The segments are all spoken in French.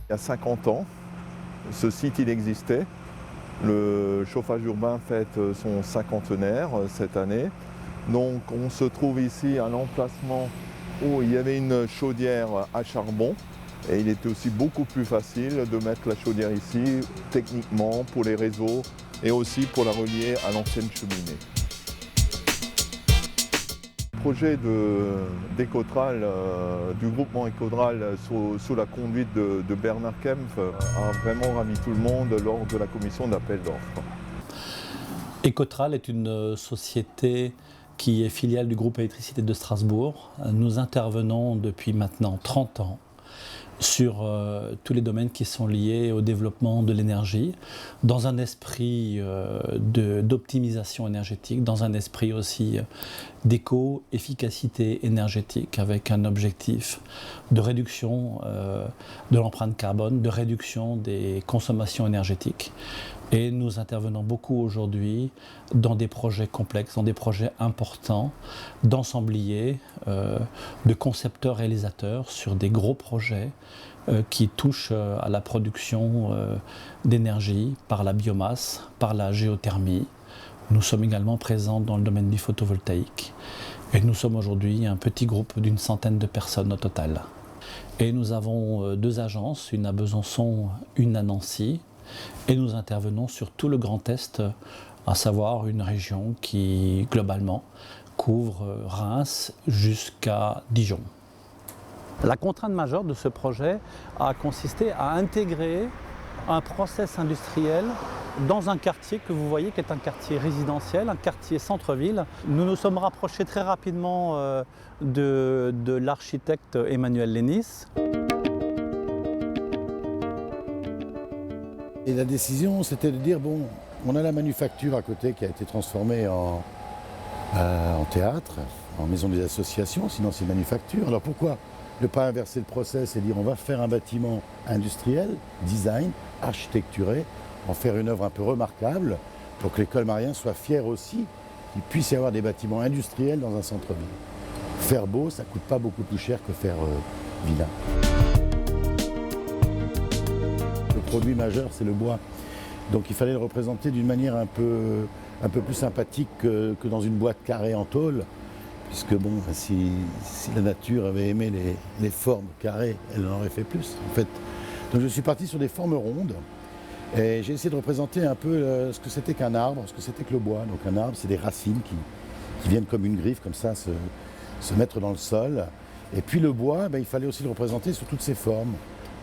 Il y a 50 ans, ce site il existait. Le chauffage urbain fête son cinquantenaire cette année. Donc on se trouve ici à l'emplacement où il y avait une chaudière à charbon. Et il était aussi beaucoup plus facile de mettre la chaudière ici, techniquement, pour les réseaux et aussi pour la relier à l'ancienne cheminée. Le projet d'Ecotral, du groupement Ecotral sous la conduite de Bernard Kempf a vraiment ravi tout le monde lors de la commission d'appel d'offres. Ecotral est une société qui est filiale du groupe Électricité de Strasbourg. Nous intervenons depuis maintenant 30 ans sur tous les domaines qui sont liés au développement de l'énergie, dans un esprit d'optimisation énergétique, dans un esprit aussi d'éco-efficacité énergétique, avec un objectif de réduction de l'empreinte carbone, de réduction des consommations énergétiques. Et nous intervenons beaucoup aujourd'hui dans des projets complexes, dans des projets importants, d'ensembliers, de concepteurs réalisateurs sur des gros projets qui touchent à la production d'énergie par la biomasse, par la géothermie. Nous sommes également présents dans le domaine du photovoltaïque. Et nous sommes aujourd'hui un petit groupe d'une centaine de personnes au total. Et nous avons deux agences, une à Besançon, une à Nancy. Et nous intervenons sur tout le Grand Est, à savoir une région qui, globalement, couvre Reims jusqu'à Dijon. La contrainte majeure de ce projet a consisté à intégrer un process industriel dans un quartier que vous voyez qui est un quartier résidentiel, un quartier centre-ville. Nous nous sommes rapprochés très rapidement de l'architecte Emmanuel Lénis. Et la décision, c'était de dire, bon, on a la manufacture à côté qui a été transformée en théâtre, en maison des associations, sinon c'est manufacture. Alors pourquoi ne pas inverser le process et dire on va faire un bâtiment industriel, design, architecturé, en faire une œuvre un peu remarquable pour que les colmariens soient fiers aussi qu'il puisse y avoir des bâtiments industriels dans un centre-ville. Faire beau, ça ne coûte pas beaucoup plus cher que faire vilain. Le produit majeur, c'est le bois. Donc il fallait le représenter d'une manière un peu plus sympathique que dans une boîte carrée en tôle. Puisque bon, si la nature avait aimé les formes carrées, elle en aurait fait plus en fait. Donc je suis parti sur des formes rondes. Et j'ai essayé de représenter un peu ce que c'était qu'un arbre, ce que c'était que le bois. Donc un arbre, c'est des racines qui viennent comme une griffe, comme ça, se mettre dans le sol. Et puis le bois, il fallait aussi le représenter sous toutes ses formes.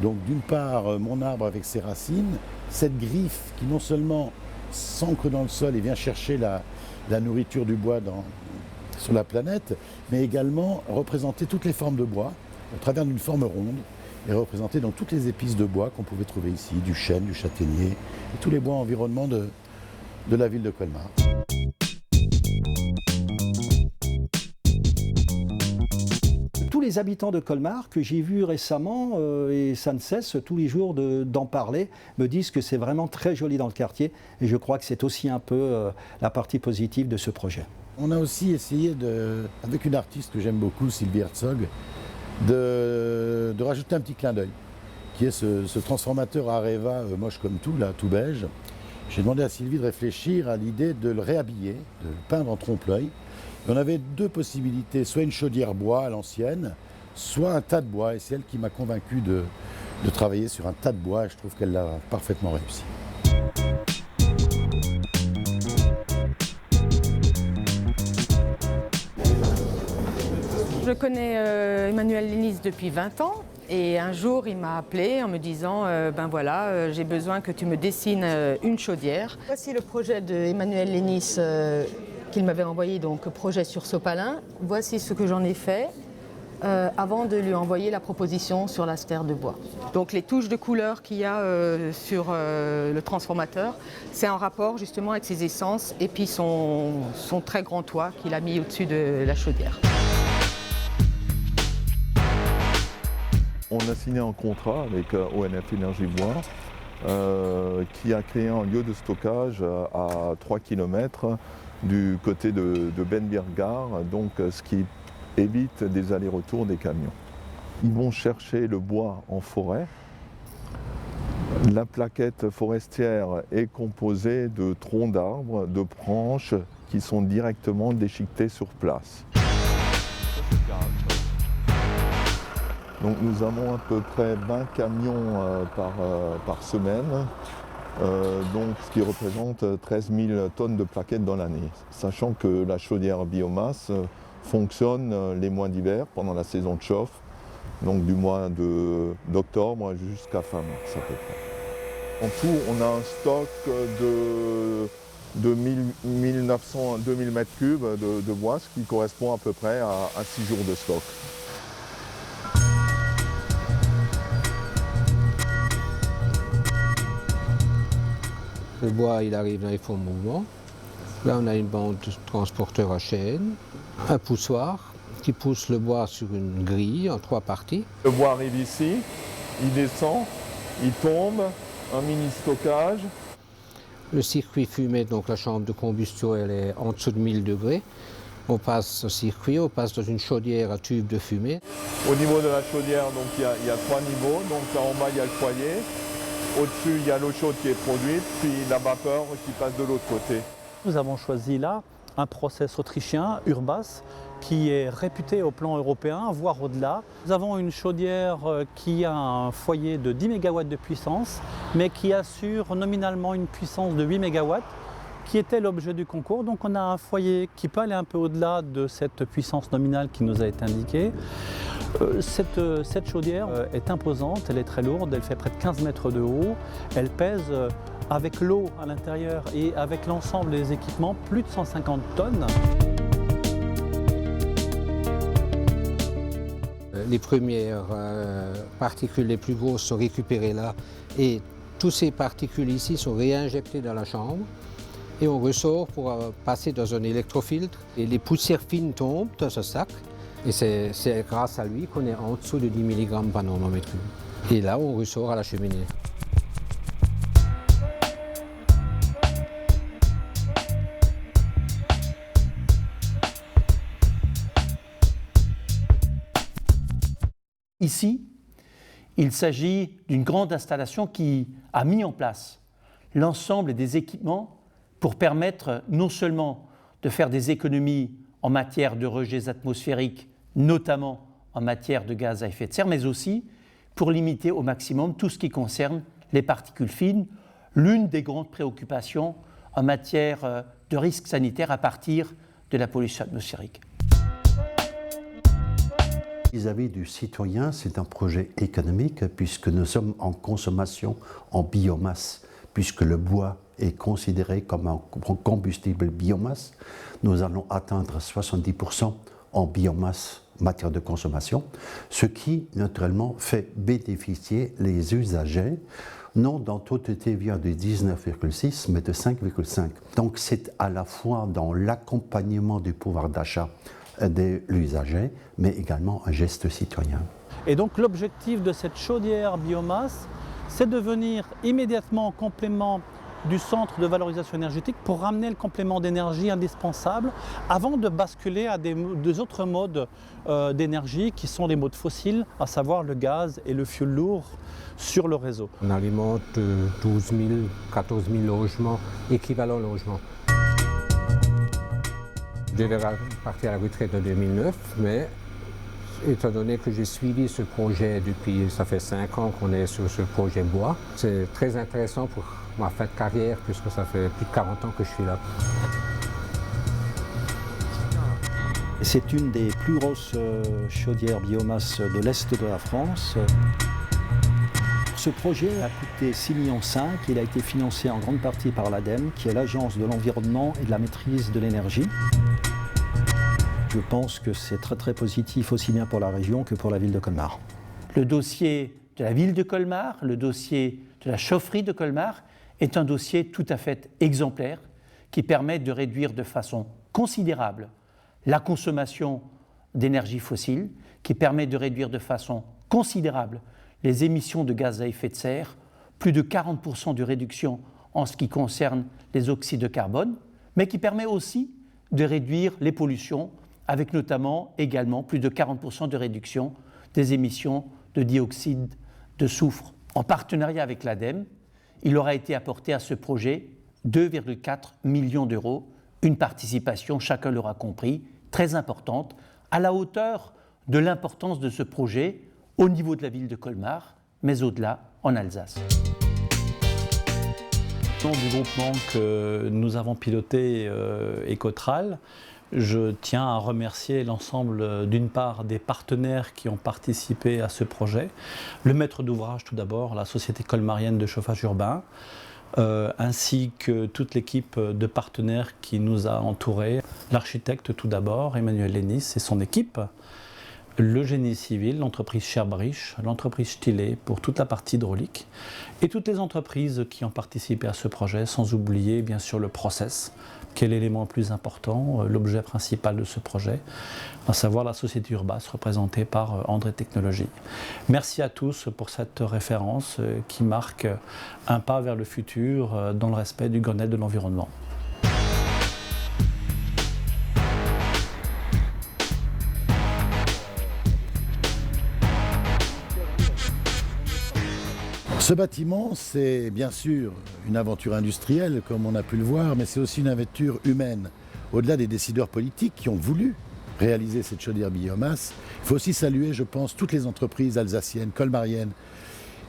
Donc d'une part, mon arbre avec ses racines, cette griffe qui non seulement s'ancre dans le sol et vient chercher la nourriture du bois sur la planète, mais également représenter toutes les formes de bois au travers d'une forme ronde et représenter donc toutes les épices de bois qu'on pouvait trouver ici, du chêne, du châtaignier et tous les bois environnants de la ville de Colmar. Tous les habitants de Colmar que j'ai vus récemment, et ça ne cesse tous les jours d'en parler, me disent que c'est vraiment très joli dans le quartier et je crois que c'est aussi un peu la partie positive de ce projet. On a aussi essayé, avec une artiste que j'aime beaucoup, Sylvie Herzog, de rajouter un petit clin d'œil, qui est ce transformateur Areva moche comme tout, là, tout beige. J'ai demandé à Sylvie de réfléchir à l'idée de le réhabiller, de le peindre en trompe-l'œil. On avait deux possibilités, soit une chaudière bois à l'ancienne, soit un tas de bois. Et c'est elle qui m'a convaincu de travailler sur un tas de bois et je trouve qu'elle l'a parfaitement réussi. Je connais Emmanuel Lénis depuis 20 ans et un jour il m'a appelé en me disant ben voilà, j'ai besoin que tu me dessines une chaudière. Voici le projet d'Emmanuel Lénis qu'il m'avait envoyé, donc projet sur sopalin. Voici ce que j'en ai fait avant de lui envoyer la proposition sur la stère de bois. Donc les touches de couleur qu'il y a sur le transformateur, c'est en rapport justement avec ses essences et puis son très grand toit qu'il a mis au-dessus de la chaudière. On a signé un contrat avec ONF Énergie Bois qui a créé un lieu de stockage à 3 km du côté de Benbirgar, donc ce qui évite des allers-retours des camions. Ils vont chercher le bois en forêt La plaquette forestière est composée de troncs d'arbres, de branches qui sont directement déchiquetées sur place. Donc nous avons à peu près 20 camions par semaine, donc ce qui représente 13 000 tonnes de plaquettes dans l'année. Sachant que la chaudière biomasse fonctionne les mois d'hiver pendant la saison de chauffe, donc du mois d'octobre jusqu'à fin mars à peu près. En tout, on a un stock de 1900 à 2000 m3 de bois, ce qui correspond à peu près à 6 jours de stock. Le bois, il arrive dans les fonds de mouvement. Là, on a une bande de transporteur à chaîne, un poussoir qui pousse le bois sur une grille en 3 parties. Le bois arrive ici, il descend, il tombe, un mini stockage. Le circuit fumé, donc la chambre de combustion, elle est en dessous de 1000 degrés. On passe au circuit, on passe dans une chaudière à tube de fumée. Au niveau de la chaudière, donc, il y a 3 niveaux. Donc là en bas, il y a le foyer. Au-dessus, il y a l'eau chaude qui est produite, puis la vapeur qui passe de l'autre côté. Nous avons choisi là un process autrichien, Urbas, qui est réputé au plan européen, voire au-delà. Nous avons une chaudière qui a un foyer de 10 MW de puissance, mais qui assure nominalement une puissance de 8 MW, qui était l'objet du concours. Donc on a un foyer qui peut aller un peu au-delà de cette puissance nominale qui nous a été indiquée. Cette chaudière est imposante, elle est très lourde, elle fait près de 15 mètres de haut, elle pèse avec l'eau à l'intérieur et avec l'ensemble des équipements plus de 150 tonnes. Les premières particules les plus grosses sont récupérées là et toutes ces particules ici sont réinjectées dans la chambre et on ressort pour passer dans un électrofiltre et les poussières fines tombent dans ce sac et c'est grâce à lui qu'on est en dessous de 10 mg par nm3. Et là on ressort à la cheminée. Ici, il s'agit d'une grande installation qui a mis en place l'ensemble des équipements pour permettre non seulement de faire des économies en matière de rejets atmosphériques, notamment en matière de gaz à effet de serre, mais aussi pour limiter au maximum tout ce qui concerne les particules fines, l'une des grandes préoccupations en matière de risques sanitaires à partir de la pollution atmosphérique. Vis-à-vis du citoyen, c'est un projet économique puisque nous sommes en consommation en biomasse, puisque le bois est considéré comme un combustible biomasse. Nous allons atteindre 70% en biomasse en matière de consommation, ce qui naturellement fait bénéficier les usagers, non dans totalité via de 19,6 mais de 5,5. Donc c'est à la fois dans l'accompagnement du pouvoir d'achat de l'usager, mais également un geste citoyen. Et donc l'objectif de cette chaudière biomasse, c'est de venir immédiatement en complément du centre de valorisation énergétique pour ramener le complément d'énergie indispensable avant de basculer à des autres modes d'énergie qui sont les modes fossiles, à savoir le gaz et le fioul lourd sur le réseau. On alimente 12 000, 14 000 logements, équivalents logements. Je devais partir à la retraite en 2009, mais étant donné que j'ai suivi ce projet depuis, ça fait 5 ans qu'on est sur ce projet bois, c'est très intéressant pour ma fin de carrière puisque ça fait plus de 40 ans que je suis là. C'est une des plus grosses chaudières biomasse de l'Est de la France. Ce projet a coûté 6,5 millions. Il a été financé en grande partie par l'ADEME, qui est l'Agence de l'environnement et de la maîtrise de l'énergie. Je pense que c'est très très positif aussi bien pour la région que pour la ville de Colmar. Le dossier de la ville de Colmar, le dossier de la chaufferie de Colmar est un dossier tout à fait exemplaire qui permet de réduire de façon considérable la consommation d'énergie fossile, qui permet de réduire de façon considérable les émissions de gaz à effet de serre, plus de 40% de réduction en ce qui concerne les oxydes de carbone, mais qui permet aussi de réduire les pollutions, avec notamment également plus de 40% de réduction des émissions de dioxyde de soufre. En partenariat avec l'ADEME, il aura été apporté à ce projet 2,4 millions d'euros, une participation, chacun l'aura compris, très importante, à la hauteur de l'importance de ce projet au niveau de la ville de Colmar, mais au-delà, en Alsace. Au nom du groupement que nous avons piloté, Ecotral, je tiens à remercier l'ensemble, d'une part, des partenaires qui ont participé à ce projet, le maître d'ouvrage tout d'abord, la Société colmarienne de chauffage urbain, ainsi que toute l'équipe de partenaires qui nous a entourés, l'architecte tout d'abord, Emmanuel Lénis et son équipe, le génie civil, l'entreprise Scherbrich, l'entreprise Stille pour toute la partie hydraulique et toutes les entreprises qui ont participé à ce projet, sans oublier bien sûr le process, qui est l'élément le plus important, l'objet principal de ce projet, à savoir la société Urbas représentée par André Technologies. Merci à tous pour cette référence qui marque un pas vers le futur dans le respect du Grenelle de l'environnement. Ce bâtiment, c'est bien sûr une aventure industrielle, comme on a pu le voir, mais c'est aussi une aventure humaine. Au-delà des décideurs politiques qui ont voulu réaliser cette chaudière biomasse, il faut aussi saluer, je pense, toutes les entreprises alsaciennes, colmariennes,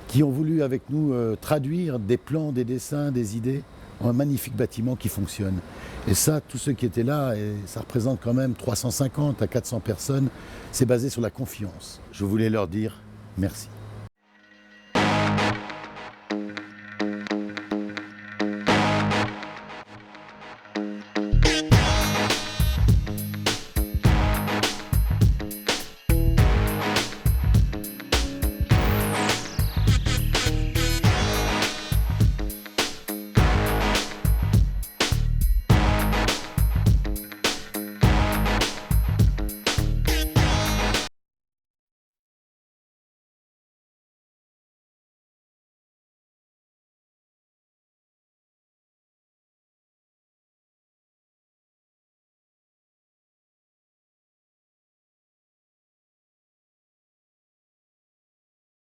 qui ont voulu avec nous traduire des plans, des dessins, des idées en un magnifique bâtiment qui fonctionne. Et ça, tous ceux qui étaient là, et ça représente quand même 350 à 400 personnes, c'est basé sur la confiance. Je voulais leur dire merci.